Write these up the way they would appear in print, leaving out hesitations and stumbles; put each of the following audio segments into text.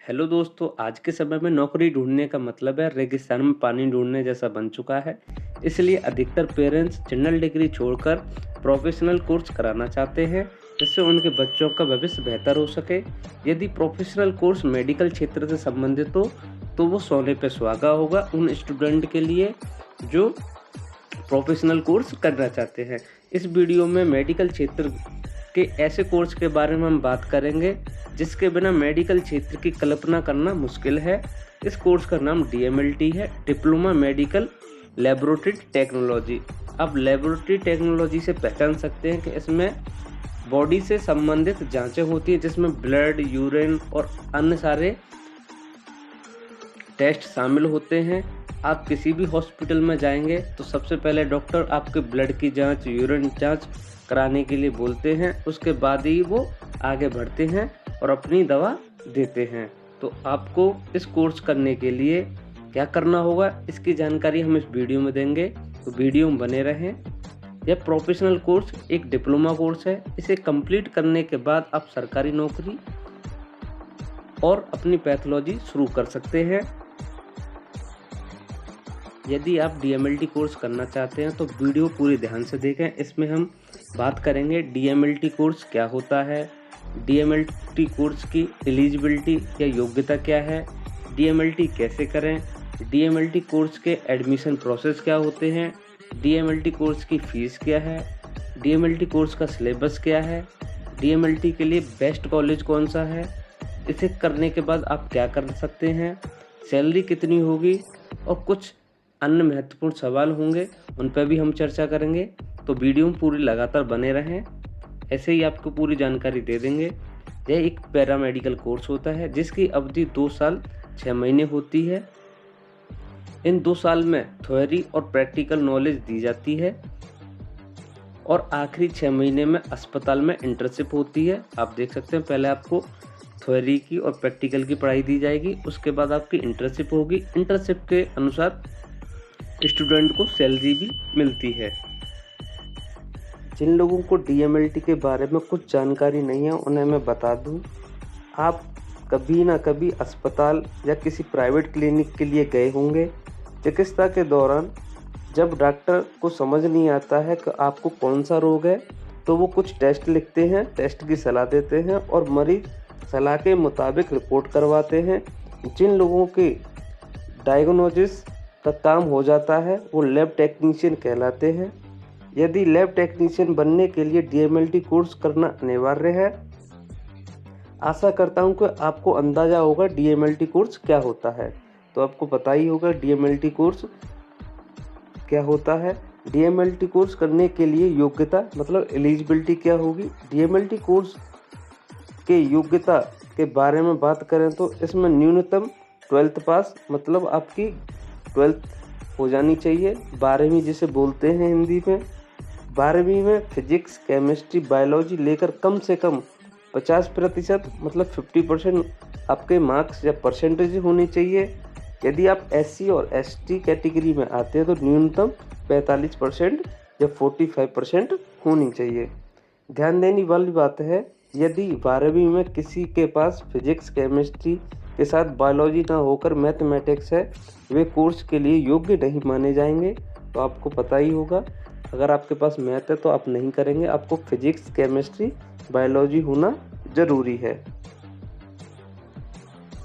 Hello दोस्तों, आज के समय में नौकरी ढूँढने का मतलब है रेगिस्तान में पानी ढूँढने जैसा बन चुका है। इसलिए अधिकतर पेरेंट्स जनरल डिग्री छोड़कर प्रोफेशनल कोर्स कराना चाहते हैं, जिससे उनके बच्चों का भविष्य बेहतर हो सके। यदि प्रोफेशनल कोर्स मेडिकल क्षेत्र से संबंधित हो, तो वो सोने पे सुहागा होगा उन स्टूडेंट के लिए जो प्रोफेशनल कोर्स करना चाहते हैं। इस वीडियो में मेडिकल क्षेत्र के ऐसे कोर्स के बारे में हम बात करेंगे जिसके बिना मेडिकल क्षेत्र की कल्पना करना मुश्किल है। इस कोर्स का नाम DMLT है, डिप्लोमा मेडिकल लेबोरेटरी टेक्नोलॉजी। आप लेबोरेटरी टेक्नोलॉजी से पहचान सकते हैं कि इसमें बॉडी से संबंधित जांचें होती हैं, जिसमें ब्लड, यूरिन और अन्य सारे टेस्ट शामिल होते हैं। आप किसी भी हॉस्पिटल में जाएंगे तो सबसे पहले डॉक्टर आपके ब्लड की जांच, यूरिन जांच कराने के लिए बोलते हैं। उसके बाद ही वो आगे बढ़ते हैं और अपनी दवा देते हैं। तो आपको इस कोर्स करने के लिए क्या करना होगा, इसकी जानकारी हम इस वीडियो में देंगे, तो वीडियो में बने रहें। यह प्रोफेशनल कोर्स एक डिप्लोमा कोर्स है। इसे कंप्लीट करने के बाद आप सरकारी नौकरी और अपनी पैथोलॉजी शुरू कर सकते हैं। यदि आप DMLT कोर्स करना चाहते हैं तो वीडियो पूरी ध्यान से देखें। इसमें हम बात करेंगे DMLT कोर्स क्या होता है, DMLT कोर्स की एलिजिबिलिटी या योग्यता क्या है, DMLT कैसे करें, DMLT कोर्स के एडमिशन प्रोसेस क्या होते हैं, DMLT कोर्स की फ़ीस क्या है, DMLT कोर्स का सिलेबस क्या है, DMLT के लिए बेस्ट कॉलेज कौन सा है, इसे करने के बाद आप क्या कर सकते हैं, सैलरी कितनी होगी और कुछ अन्य महत्वपूर्ण सवाल होंगे, उन पर भी हम चर्चा करेंगे। तो वीडियो में पूरी लगातार बने रहें, ऐसे ही आपको पूरी जानकारी दे देंगे। यह एक पैरामेडिकल कोर्स होता है जिसकी अवधि 2 साल 6 महीने होती है। इन 2 साल में थ्योरी और प्रैक्टिकल नॉलेज दी जाती है और आखिरी 6 महीने में अस्पताल में इंटर्नशिप होती है। आप देख सकते हैं, पहले आपको थ्योरी की और प्रैक्टिकल की पढ़ाई दी जाएगी, उसके बाद आपकी इंटर्नशिप होगी। इंटर्नशिप के अनुसार स्टूडेंट को सैलरी भी मिलती है। जिन लोगों को DMLT के बारे में कुछ जानकारी नहीं है उन्हें मैं बता दूं, आप कभी ना कभी अस्पताल या किसी प्राइवेट क्लिनिक के लिए गए होंगे। चिकित्सा के दौरान जब डॉक्टर को समझ नहीं आता है कि आपको कौन सा रोग है, तो वो कुछ टेस्ट लिखते हैं, टेस्ट की सलाह देते हैं और मरीज सलाह के मुताबिक रिपोर्ट करवाते हैं। जिन लोगों के डायग्नोसिस का काम हो जाता है वो लैब टेक्नीशियन कहलाते हैं। यदि लैब टेक्नीशियन बनने के लिए DMLT कोर्स करना अनिवार्य है। आशा करता हूं कि आपको अंदाज़ा होगा DMLT कोर्स क्या होता है। तो आपको पता ही होगा DMLT कोर्स क्या होता है। DMLT कोर्स करने के लिए योग्यता मतलब एलिजिबिलिटी क्या होगी। DMLT कोर्स के योग्यता के बारे में बात करें तो इसमें न्यूनतम 12th पास मतलब आपकी 12th हो जानी चाहिए। 12वीं जिसे बोलते हैं हिंदी में। 12वीं में फिजिक्स, केमिस्ट्री, बायोलॉजी लेकर कम से कम 50% मतलब 50% आपके मार्क्स या परसेंटेज होनी चाहिए। यदि आप SC और ST कैटेगरी में आते हैं तो न्यूनतम 45% या 45% होनी चाहिए। ध्यान देने वाली बात है, यदि 12वीं में किसी के पास फिजिक्स, केमिस्ट्री के साथ बायोलॉजी ना होकर मैथमेटिक्स है, वे कोर्स के लिए योग्य नहीं माने जाएंगे। तो आपको पता ही होगा, अगर आपके पास मैथ है तो आप नहीं करेंगे, आपको फिजिक्स, केमिस्ट्री, बायोलॉजी होना ज़रूरी है।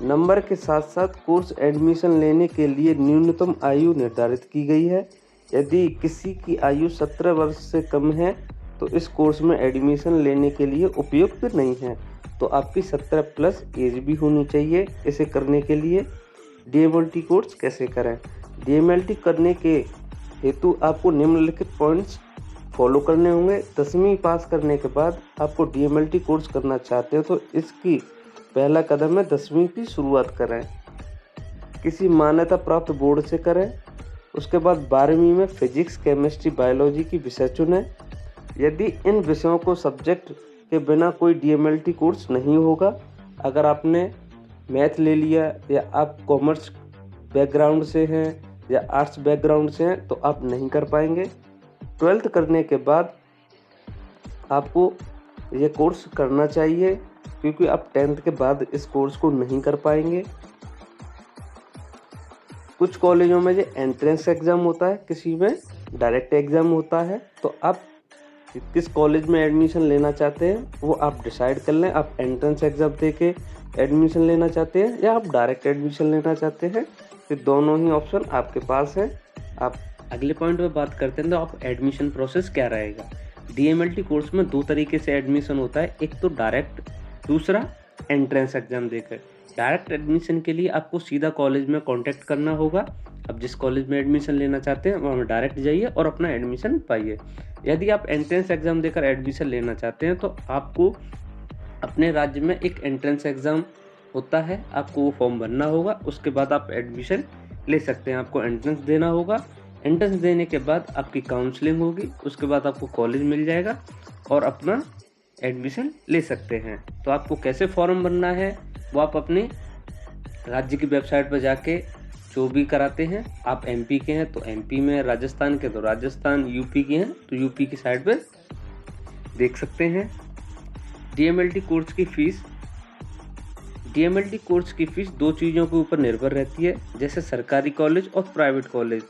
नंबर के साथ साथ कोर्स एडमिशन लेने के लिए न्यूनतम आयु निर्धारित की गई है। यदि किसी की आयु 17 वर्ष से कम है तो इस कोर्स में एडमिशन लेने के लिए उपयुक्त नहीं है। तो आपकी 17 प्लस एज भी होनी चाहिए इसे करने के लिए। DMLT कोर्स कैसे करें। DMLT करने के हेतु आपको निम्नलिखित पॉइंट्स फॉलो करने होंगे। 10वीं पास करने के बाद आपको DMLT कोर्स करना चाहते हो तो इसकी पहला कदम है 10वीं की शुरुआत करें, किसी मान्यता प्राप्त बोर्ड से करें। उसके बाद 12वीं में फिजिक्स, केमिस्ट्री, बायोलॉजी की विषय चुनें। यदि इन विषयों को सब्जेक्ट के बिना कोई DMLT कोर्स नहीं होगा। अगर आपने मैथ ले लिया या आप कॉमर्स बैकग्राउंड से हैं या आर्ट्स बैकग्राउंड से हैं तो आप नहीं कर पाएंगे। 12th करने के बाद आपको ये कोर्स करना चाहिए। क्योंकि आप 10th के बाद इस कोर्स को नहीं कर पाएंगे। कुछ कॉलेजों में जो एंट्रेंस एग्ज़ाम होता है, किसी में डायरेक्ट एग्ज़ाम होता है। तो आप किस कॉलेज में एडमिशन लेना चाहते हैं वो आप डिसाइड कर लें। आप एंट्रेंस एग्ज़ाम दे के एडमिशन लेना चाहते हैं या आप डायरेक्ट एडमिशन लेना चाहते हैं, फिर दोनों ही ऑप्शन आपके पास है। आप अगले पॉइंट पे बात करते हैं तो आप एडमिशन प्रोसेस क्या रहेगा। DMLT कोर्स में 2 तरीके से एडमिशन होता है, एक तो डायरेक्ट, दूसरा एंट्रेंस एग्ज़ाम देकर। डायरेक्ट एडमिशन के लिए आपको सीधा कॉलेज में कांटेक्ट करना होगा। आप जिस कॉलेज में एडमिशन लेना चाहते हैं वहाँ में डायरेक्ट जाइए और अपना एडमिशन पाइए। यदि आप एंट्रेंस एग्ज़ाम देकर एडमिशन लेना चाहते हैं तो आपको अपने राज्य में एक एंट्रेंस एग्ज़ाम होता है, आपको वो फॉर्म भरना होगा। उसके बाद आप एडमिशन ले सकते हैं। आपको एंट्रेंस देना होगा। एंट्रेंस देने के बाद आपकी काउंसलिंग होगी, उसके बाद आपको कॉलेज मिल जाएगा और अपना एडमिशन ले सकते हैं। तो आपको कैसे फॉर्म भरना है वो आप अपने राज्य की वेबसाइट पर जाके जो भी कराते हैं। आप MP के हैं तो MP में, राजस्थान के तो राजस्थान, UP के हैं तो UP की साइट पर देख सकते हैं। DMLT कोर्स की फ़ीस, DMLT कोर्स की फ़ीस 2 चीज़ों के ऊपर निर्भर रहती है, जैसे सरकारी कॉलेज और प्राइवेट कॉलेज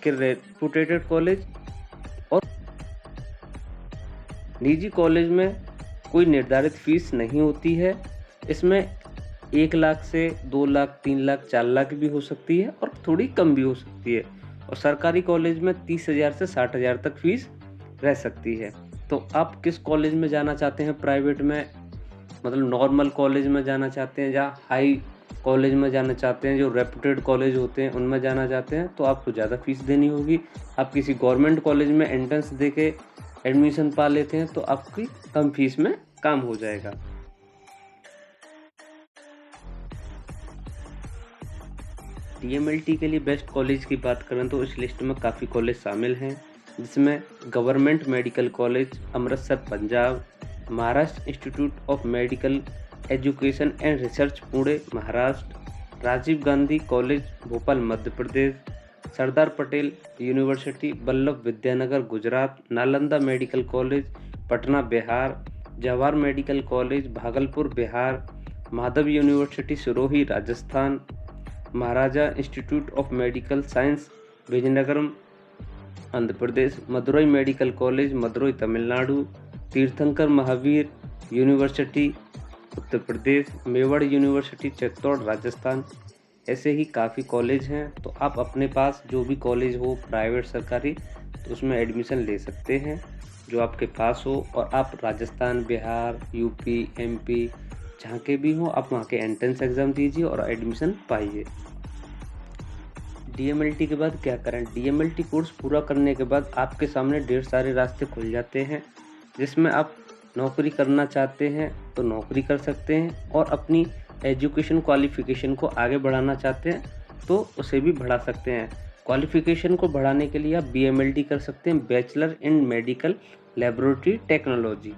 के रेपुटेटेड कॉलेज और निजी कॉलेज में कोई निर्धारित फ़ीस नहीं होती है। इसमें 1 लाख से 2 लाख, 3 लाख, 4 लाख भी हो सकती है और थोड़ी कम भी हो सकती है। और सरकारी कॉलेज में 30,000 से 60,000 तक फ़ीस रह सकती है। तो आप किस कॉलेज में जाना चाहते हैं, प्राइवेट में मतलब नॉर्मल कॉलेज में जाना चाहते हैं या हाई कॉलेज में जाना चाहते हैं, जो रेपुटेड कॉलेज होते हैं उनमें जाना चाहते हैं, तो आपको ज़्यादा फीस देनी होगी। आप किसी गवर्नमेंट कॉलेज में एंट्रेंस दे के एडमिशन पा लेते हैं तो आपकी कम फीस में काम हो जाएगा। DMLT के लिए बेस्ट कॉलेज की बात करें तो इस लिस्ट में काफ़ी कॉलेज शामिल हैं, जिसमें government medical college Amritsar Punjab, Maharashtra institute of medical education and research Pune Maharashtra, Rajiv Gandhi college Bhopal Madhya Pradesh, Sardar Patel university Vallabh Vidyanagar Gujarat, Nalanda medical college Patna Bihar, Jawahar medical college Bhagalpur Bihar, Madhav university Sirohi Rajasthan, Maharaja institute of medical science Vizianagaram Andhra Pradesh, Madurai medical college Madurai Tamil Nadu, Tirthankar Mahavir university Uttar Pradesh, Mewar university Chittor Rajasthan. ऐसे ही काफ़ी कॉलेज हैं। तो आप अपने पास जो भी कॉलेज हो प्राइवेट सरकारी तो उसमें एडमिशन ले सकते हैं जो आपके पास हो। और आप राजस्थान, बिहार, UP, MP जहाँ के भी हो आप वहाँ के एंट्रेंस एग्ज़ाम दीजिए और एडमिशन पाइए। DMLT के बाद क्या करें। DMLT कोर्स पूरा करने के बाद आपके सामने ढेर सारे रास्ते खुल जाते हैं, जिसमें आप नौकरी करना चाहते हैं तो नौकरी कर सकते हैं और अपनी एजुकेशन क्वालिफ़िकेशन को आगे बढ़ाना चाहते हैं तो उसे भी बढ़ा सकते हैं। क्वालिफ़िकेशन को बढ़ाने के लिए आप BMLT कर सकते हैं, bachelor in medical laboratory technology.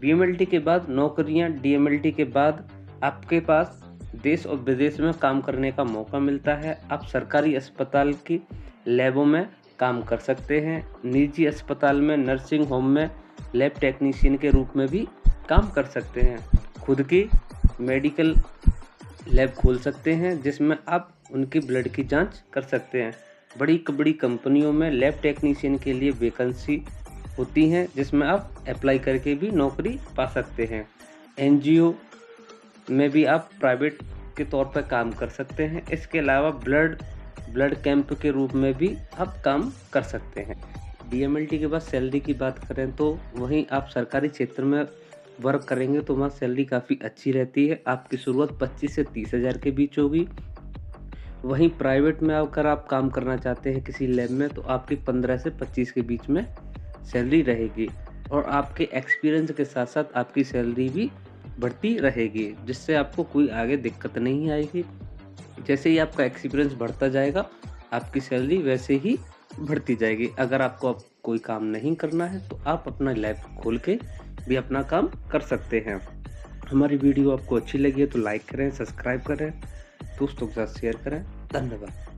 BMLT के बाद नौकरियां, DMLT के बाद आपके पास देश और विदेश में काम करने का मौका मिलता है। आप सरकारी अस्पताल की लैबों में काम कर सकते हैं, निजी अस्पताल में, नर्सिंग होम में लैब टेक्नीशियन के रूप में भी काम कर सकते हैं। खुद की मेडिकल लैब खोल सकते हैं जिसमें आप उनकी ब्लड की जांच कर सकते हैं। बड़ी कंपनियों में लैब टेक्नीशियन के लिए वैकेंसी होती हैं जिसमें आप अप्लाई करके भी नौकरी पा सकते हैं। NGO में भी आप प्राइवेट के तौर पर काम कर सकते हैं। इसके अलावा ब्लड कैंप के रूप में भी आप काम कर सकते हैं। DMLT के बाद सैलरी की बात करें तो वहीं आप सरकारी क्षेत्र में वर्क करेंगे तो वहाँ सैलरी काफ़ी अच्छी रहती है। आपकी शुरुआत 25 से 30 हज़ार के बीच होगी। वहीं प्राइवेट में अगर आप काम करना चाहते हैं किसी लैब में तो आपकी 15 से 25 के बीच में सैलरी रहेगी और आपके एक्सपीरियंस के साथ साथ आपकी सैलरी भी बढ़ती रहेगी, जिससे आपको कोई आगे दिक्कत नहीं आएगी। जैसे ही आपका एक्सपीरियंस बढ़ता जाएगा आपकी सैलरी वैसे ही बढ़ती जाएगी। अगर आपको अब कोई काम नहीं करना है तो आप अपना लैब खोल के भी अपना काम कर सकते हैं। हमारी वीडियो आपको अच्छी लगी है तो लाइक करें, सब्सक्राइब करें, दोस्तों के साथ शेयर करें। धन्यवाद।